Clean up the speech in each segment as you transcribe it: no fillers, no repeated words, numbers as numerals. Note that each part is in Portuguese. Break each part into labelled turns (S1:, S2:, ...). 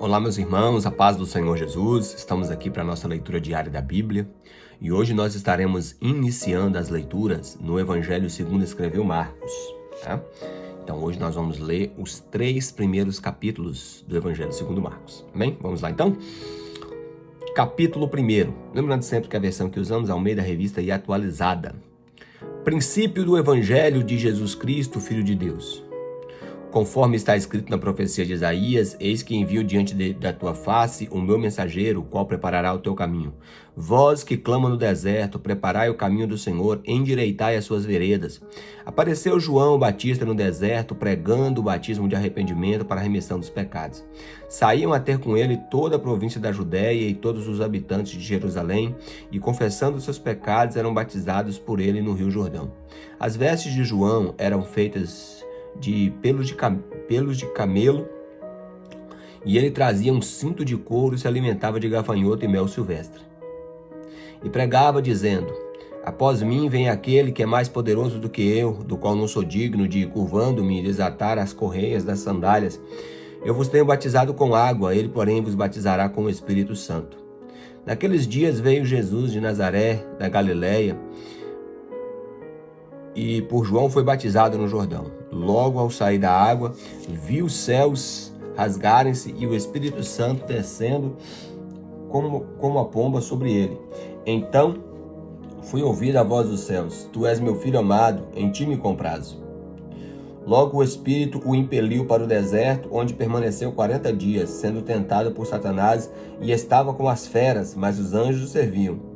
S1: Olá, meus irmãos, a paz do Senhor Jesus. Estamos aqui para a nossa leitura diária da Bíblia e hoje nós estaremos iniciando as leituras no Evangelho segundo escreveu Marcos. Tá? Então hoje nós vamos ler os 3 primeiros capítulos do Evangelho segundo Marcos. Bem, vamos lá então? Capítulo 1. Lembrando sempre que a versão que usamos é Almeida Revista e Atualizada. Princípio do Evangelho de Jesus Cristo, Filho de Deus. Conforme está escrito na profecia de Isaías, eis que envio diante da tua face o meu mensageiro, o qual preparará o teu caminho. Vós que clama no deserto, preparai o caminho do Senhor, endireitai as suas veredas. Apareceu João Batista no deserto, pregando o batismo de arrependimento para a remissão dos pecados. Saíam a ter com ele toda a província da Judéia e todos os habitantes de Jerusalém, e confessando seus pecados eram batizados por ele no rio Jordão. As vestes de João eram feitas de pelos de camelo, e ele trazia um cinto de couro e se alimentava de gafanhoto e mel silvestre. E pregava dizendo: após mim vem aquele que é mais poderoso do que eu, do qual não sou digno de, curvando-me, desatar as correias das sandálias. Eu vos tenho batizado com água, ele porém vos batizará com o Espírito Santo. Naqueles dias veio Jesus de Nazaré, da Galileia, e por João foi batizado no Jordão. Logo ao sair da água, viu os céus rasgarem-se e o Espírito Santo descendo como a pomba sobre ele. Então foi ouvida a voz dos céus: Tu és meu filho amado, em ti me comprazo. Logo o Espírito o impeliu para o deserto, onde permaneceu 40 dias, sendo tentado por Satanás, e estava com as feras, mas os anjos o serviam.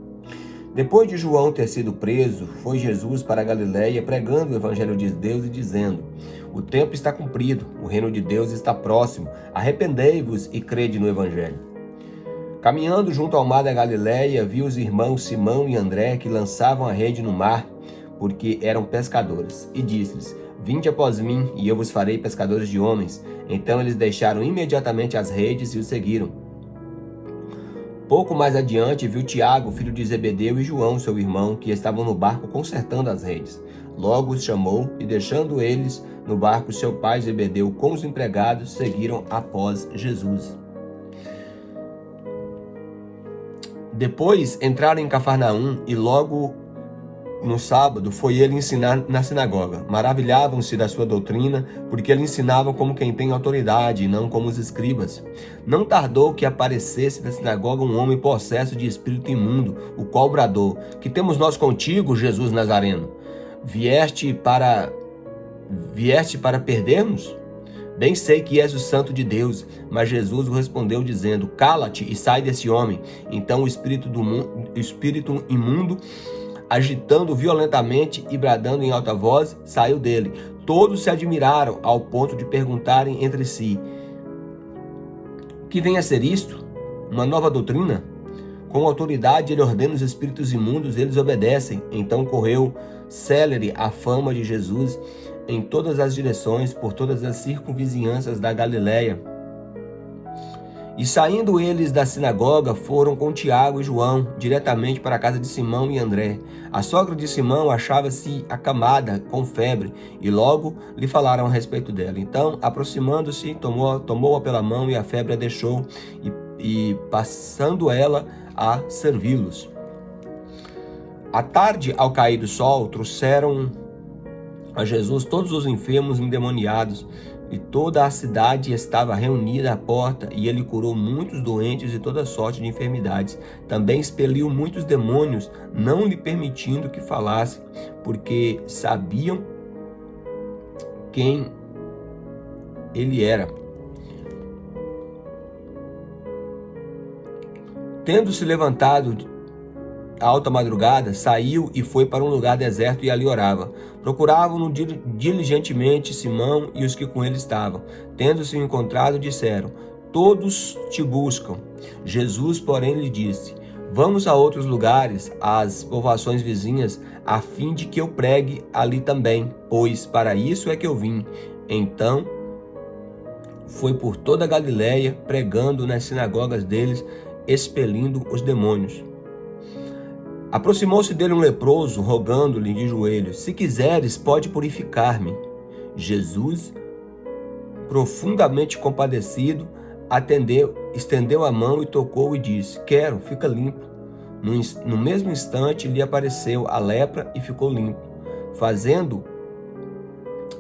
S1: Depois de João ter sido preso, foi Jesus para a Galileia pregando o Evangelho de Deus e dizendo: o tempo está cumprido, o reino de Deus está próximo, arrependei-vos e crede no Evangelho. Caminhando junto ao mar da Galileia, viu os irmãos Simão e André que lançavam a rede no mar, porque eram pescadores, e disse-lhes: vinde após mim, e eu vos farei pescadores de homens. Então eles deixaram imediatamente as redes e o seguiram. Pouco mais adiante, viu Tiago, filho de Zebedeu, e João, seu irmão, que estavam no barco consertando as redes. Logo os chamou, e deixando eles no barco, seu pai Zebedeu com os empregados seguiram após Jesus. Depois entraram em Cafarnaum, e logo no sábado foi ele ensinar na sinagoga. Maravilhavam-se da sua doutrina, porque ele ensinava como quem tem autoridade, e não como os escribas. Não tardou que aparecesse da sinagoga um homem possesso de espírito imundo, o qual bradou: que temos nós contigo, Jesus Nazareno? Vieste para perder-nos? Bem sei que és o Santo de Deus. Mas Jesus o respondeu dizendo: cala-te e sai desse homem. Então o espírito imundo, agitando violentamente e bradando em alta voz, saiu dele. Todos se admiraram ao ponto de perguntarem entre si: que vem a ser isto? Uma nova doutrina? Com autoridade ele ordena os espíritos imundos, eles obedecem. Então correu célere a fama de Jesus em todas as direções, por todas as circunvizinhanças da Galileia. E saindo eles da sinagoga, foram com Tiago e João diretamente para a casa de Simão e André. A sogra de Simão achava-se acamada com febre, e logo lhe falaram a respeito dela. Então, aproximando-se, tomou-a pela mão, e a febre a deixou, e passando ela a servi-los. À tarde, ao cair do sol, trouxeram a Jesus todos os enfermos endemoniados, e toda a cidade estava reunida à porta, e ele curou muitos doentes de toda sorte de enfermidades. Também expeliu muitos demônios, não lhe permitindo que falasse, porque sabiam quem ele era. Tendo-se levantado à alta madrugada, saiu e foi para um lugar deserto e ali orava. Procuravam-no diligentemente Simão e os que com ele estavam. Tendo-se encontrado, disseram: todos te buscam. Jesus, porém, lhe disse: vamos a outros lugares, às povoações vizinhas, a fim de que eu pregue ali também, pois para isso é que eu vim. Então foi por toda a Galileia, pregando nas sinagogas deles, expelindo os demônios. Aproximou-se dele um leproso, rogando-lhe de joelhos: se quiseres, pode purificar-me. Jesus, profundamente compadecido, estendeu a mão e tocou e disse: quero, fica limpo. No mesmo instante lhe apareceu a lepra e ficou limpo. Fazendo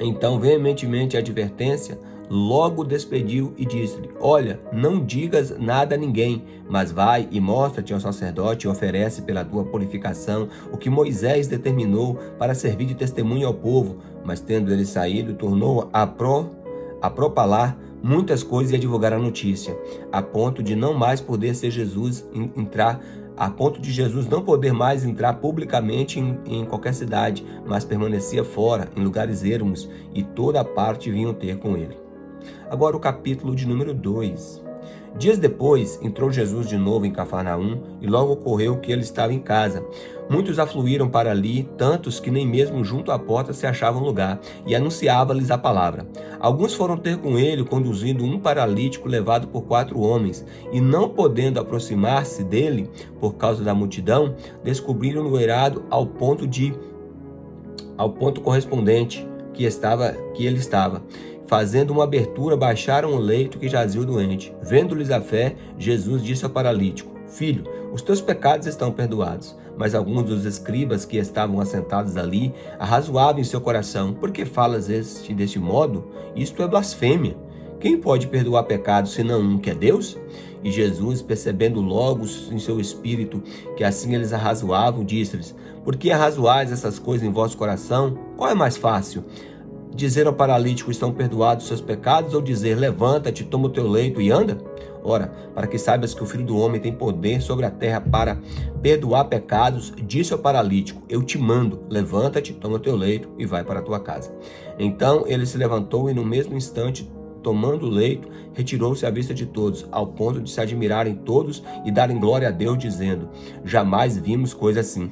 S1: então veementemente a advertência, logo despediu e disse-lhe: olha, não digas nada a ninguém, mas vai e mostra-te ao sacerdote e oferece pela tua purificação o que Moisés determinou para servir de testemunho ao povo. Mas tendo ele saído, tornou a propalar muitas coisas e a divulgar a notícia, a ponto de não mais poder ser Jesus não poder mais entrar publicamente em qualquer cidade, mas permanecia fora, em lugares ermos, e toda a parte vinham ter com ele. Agora o capítulo de número 2. Dias depois, entrou Jesus de novo em Cafarnaum, e logo ocorreu que ele estava em casa. Muitos afluíram para ali, tantos que nem mesmo junto à porta se achava lugar, e anunciava-lhes a palavra. Alguns foram ter com ele, conduzindo um paralítico levado por 4 homens, e não podendo aproximar-se dele, por causa da multidão, descobriram-no eirado ao ponto correspondente que ele estava. Fazendo uma abertura, baixaram o leito que jazia o doente. Vendo-lhes a fé, Jesus disse ao paralítico: filho, os teus pecados estão perdoados. Mas alguns dos escribas que estavam assentados ali arrazoavam em seu coração: por que falas deste modo? Isto é blasfêmia. Quem pode perdoar pecados senão um, que é Deus? E Jesus, percebendo logo em seu espírito que assim eles arrazoavam, disse-lhes: por que arrazoais essas coisas em vosso coração? Qual é mais fácil? Dizer ao paralítico: estão perdoados os seus pecados, ou dizer: levanta-te, toma o teu leito e anda? Ora, para que saibas que o Filho do Homem tem poder sobre a terra para perdoar pecados, disse ao paralítico: eu te mando, levanta-te, toma o teu leito e vai para a tua casa. Então ele se levantou e no mesmo instante, tomando o leito, retirou-se à vista de todos, ao ponto de se admirarem todos e darem glória a Deus, dizendo: jamais vimos coisa assim.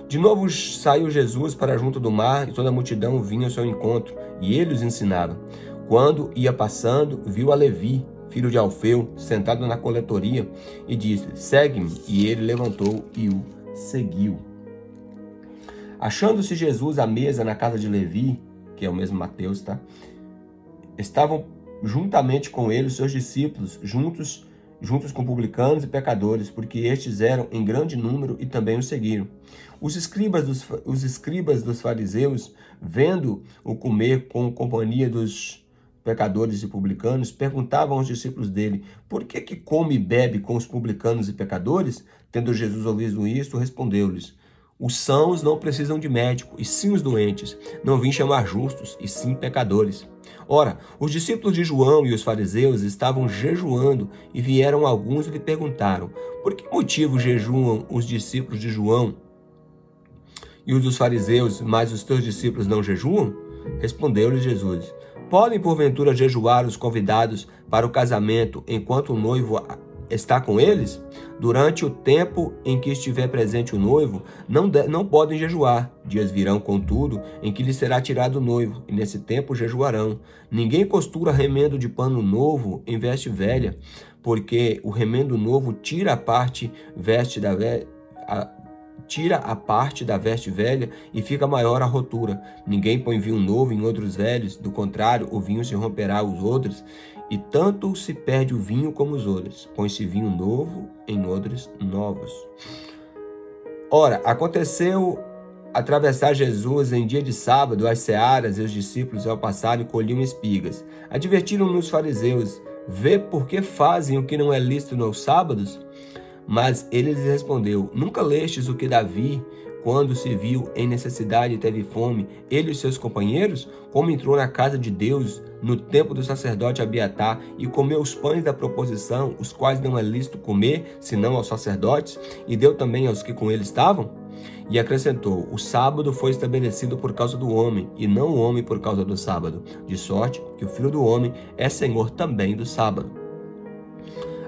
S1: De novo saiu Jesus para junto do mar, e toda a multidão vinha ao seu encontro, e ele os ensinava. Quando ia passando, viu a Levi, filho de Alfeu, sentado na coletoria, e disse: segue-me. E ele levantou e o seguiu. Achando-se Jesus à mesa na casa de Levi, que é o mesmo Mateus, estavam juntamente com ele os seus discípulos, juntos com publicanos e pecadores, porque estes eram em grande número e também o seguiram. Os escribas dos fariseus, vendo-o comer com companhia dos pecadores e publicanos, perguntavam aos discípulos dele: por que come e bebe com os publicanos e pecadores? Tendo Jesus ouvido isto, respondeu-lhes: os sãos não precisam de médico, e sim os doentes. Não vim chamar justos, e sim pecadores. Ora, os discípulos de João e os fariseus estavam jejuando, e vieram alguns e lhe perguntaram: por que motivo jejuam os discípulos de João e os dos fariseus, mas os teus discípulos não jejuam? Respondeu-lhes Jesus: podem porventura jejuar os convidados para o casamento enquanto o noivo está com eles? Durante o tempo em que estiver presente o noivo, não podem jejuar. Dias virão, contudo, em que lhes será tirado o noivo, e nesse tempo jejuarão. Ninguém costura remendo de pano novo em veste velha, porque o remendo novo tira a parte da veste velha e fica maior a rotura. Ninguém põe vinho novo em outros velhos, do contrário, o vinho se romperá os odres, e tanto se perde o vinho como os odres. Põe-se vinho novo em odres novos. Ora, aconteceu atravessar Jesus em dia de sábado as searas, e os discípulos, ao passarem, colhiam espigas. Advertiram-no os fariseus: vê por que fazem o que não é lícito nos sábados? Mas ele lhes respondeu: nunca lestes o que Davi, quando se viu em necessidade e teve fome, ele e seus companheiros, como entrou na casa de Deus no tempo do sacerdote Abiatar e comeu os pães da proposição, os quais não é lícito comer, senão aos sacerdotes, e deu também aos que com ele estavam? E acrescentou: o sábado foi estabelecido por causa do homem, e não o homem por causa do sábado, de sorte que o Filho do Homem é Senhor também do sábado.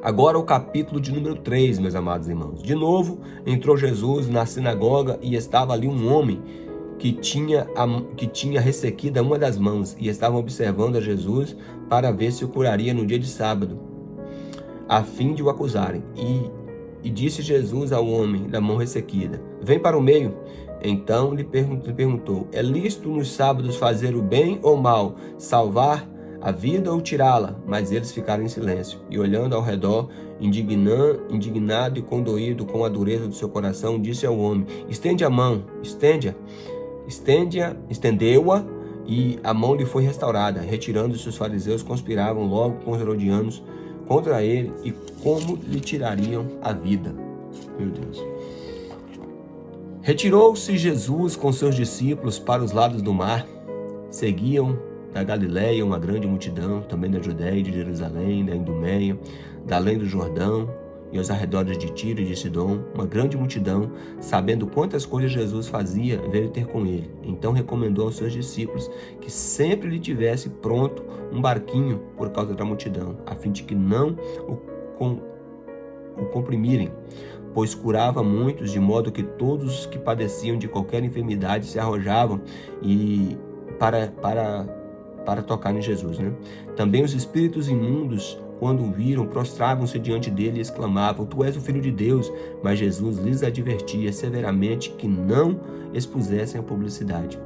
S1: Agora o capítulo de número 3, meus amados irmãos. De novo, entrou Jesus na sinagoga, e estava ali um homem que tinha ressequida uma das mãos, e estavam observando a Jesus para ver se o curaria no dia de sábado, a fim de o acusarem. E disse Jesus ao homem da mão ressequida: vem para o meio. Então lhe perguntou: é lícito nos sábados fazer o bem ou mal, salvar a vida ou tirá-la? Mas eles ficaram em silêncio, e olhando ao redor, indignado e condoído com a dureza do seu coração, disse ao homem: estende a mão. Estendeu-a, e a mão lhe foi restaurada. Retirando-se, os fariseus conspiravam logo com os herodianos contra ele, e como lhe tirariam a vida. Meu Deus. Retirou-se Jesus com seus discípulos para os lados do mar. Seguiam da Galiléia uma grande multidão, também da Judéia e de Jerusalém, da Idumeia, da além do Jordão e aos arredores de Tiro e de Sidom. Uma grande multidão, sabendo quantas coisas Jesus fazia, veio ter com ele. Então recomendou aos seus discípulos que sempre lhe tivesse pronto um barquinho por causa da multidão, a fim de que não o comprimirem, pois curava muitos, de modo que todos os que padeciam de qualquer enfermidade se arrojavam e para tocar em Jesus, né? Também os espíritos imundos, quando o viram, prostravam-se diante dele e exclamavam: tu és o Filho de Deus. Mas Jesus lhes advertia severamente que não expusessem a publicidade.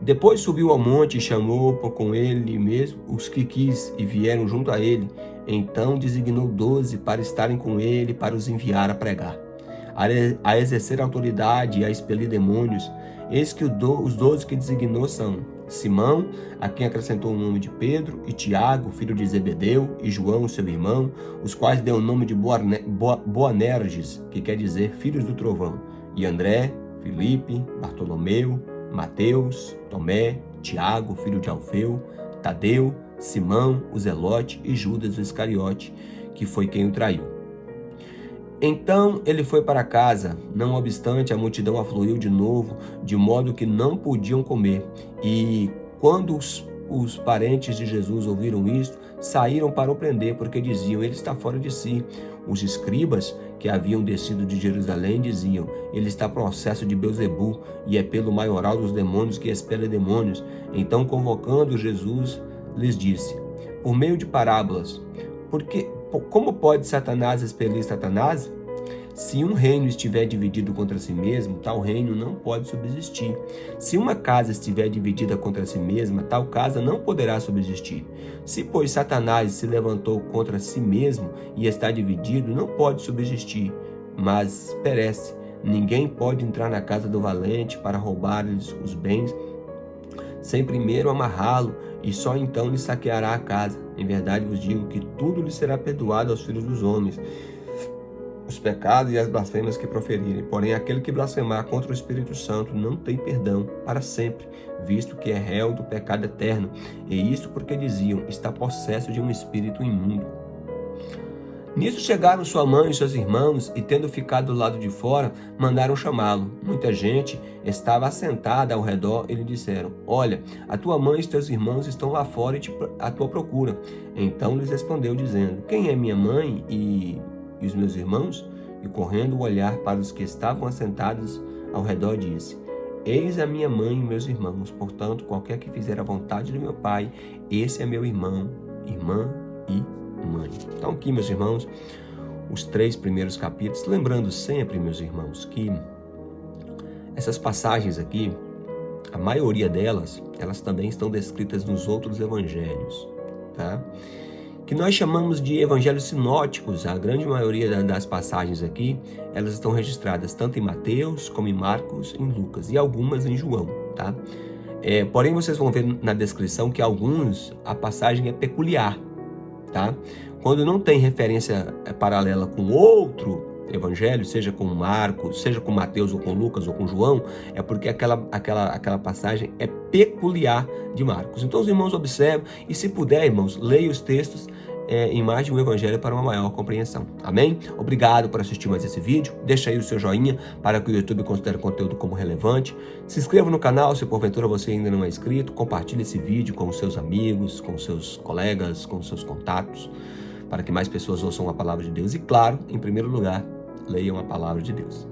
S1: Depois subiu ao monte e chamou com ele mesmo os que quis, e vieram junto a ele. Então designou 12 para estarem com ele, para os enviar a pregar, a exercer autoridade e a expelir demônios. Eis que os 12 que designou são Simão, a quem acrescentou o nome de Pedro, e Tiago, filho de Zebedeu, e João, seu irmão, os quais deu o nome de Boanerges, que quer dizer filhos do trovão, e André, Filipe, Bartolomeu, Mateus, Tomé, Tiago, filho de Alfeu, Tadeu, Simão, o Zelote, e Judas o Iscariote, que foi quem o traiu. Então ele foi para casa. Não obstante, a multidão afluiu de novo, de modo que não podiam comer. E quando os parentes de Jesus ouviram isto, saíram para o prender, porque diziam: ele está fora de si. Os escribas que haviam descido de Jerusalém diziam: ele está possesso de Belzebu, e é pelo maioral dos demônios que expele demônios. Então, convocando Jesus, lhes disse, por meio de parábolas: como pode Satanás expelir Satanás? Se um reino estiver dividido contra si mesmo, tal reino não pode subsistir. Se uma casa estiver dividida contra si mesma, tal casa não poderá subsistir. Se, pois, Satanás se levantou contra si mesmo e está dividido, não pode subsistir, mas perece. Ninguém pode entrar na casa do valente para roubar-lhes os bens, sem primeiro amarrá-lo, e só então lhe saqueará a casa. Em verdade vos digo que tudo lhe será perdoado aos filhos dos homens, os pecados e as blasfêmias que proferirem. Porém, aquele que blasfemar contra o Espírito Santo não tem perdão para sempre, visto que é réu do pecado eterno. E isto porque diziam: está possesso de um espírito imundo. Nisso chegaram sua mãe e seus irmãos, e tendo ficado do lado de fora, mandaram chamá-lo. Muita gente estava assentada ao redor e lhe disseram: olha, a tua mãe e os teus irmãos estão lá fora à tua procura. Então lhes respondeu, dizendo: quem é minha mãe e os meus irmãos? E correndo o olhar para os que estavam assentados ao redor, disse: eis a minha mãe e meus irmãos. Portanto, qualquer que fizer a vontade do meu Pai, esse é meu irmão, irmã e mãe. Então aqui, meus irmãos, os 3 primeiros capítulos, lembrando sempre, meus irmãos, que essas passagens aqui, a maioria delas, elas também estão descritas nos outros evangelhos, tá? Que nós chamamos de evangelhos sinóticos. A grande maioria das passagens aqui, elas estão registradas tanto em Mateus, como em Marcos, em Lucas, e algumas em João, tá? Porém, vocês vão ver na descrição que alguns, a passagem é peculiar, tá? Quando não tem referência paralela com outro evangelho, seja com Marcos, seja com Mateus, ou com Lucas, ou com João, é porque aquela passagem é peculiar de Marcos. Então os irmãos observam, e se puder, irmãos, leia os textos em mais de um evangelho para uma maior compreensão. Amém? Obrigado por assistir mais esse vídeo. Deixa aí o seu joinha para que o YouTube considere o conteúdo como relevante. Se inscreva no canal se porventura você ainda não é inscrito. Compartilhe esse vídeo com os seus amigos, com os seus colegas, com os seus contatos, para que mais pessoas ouçam a palavra de Deus. E claro, em primeiro lugar, leiam a palavra de Deus.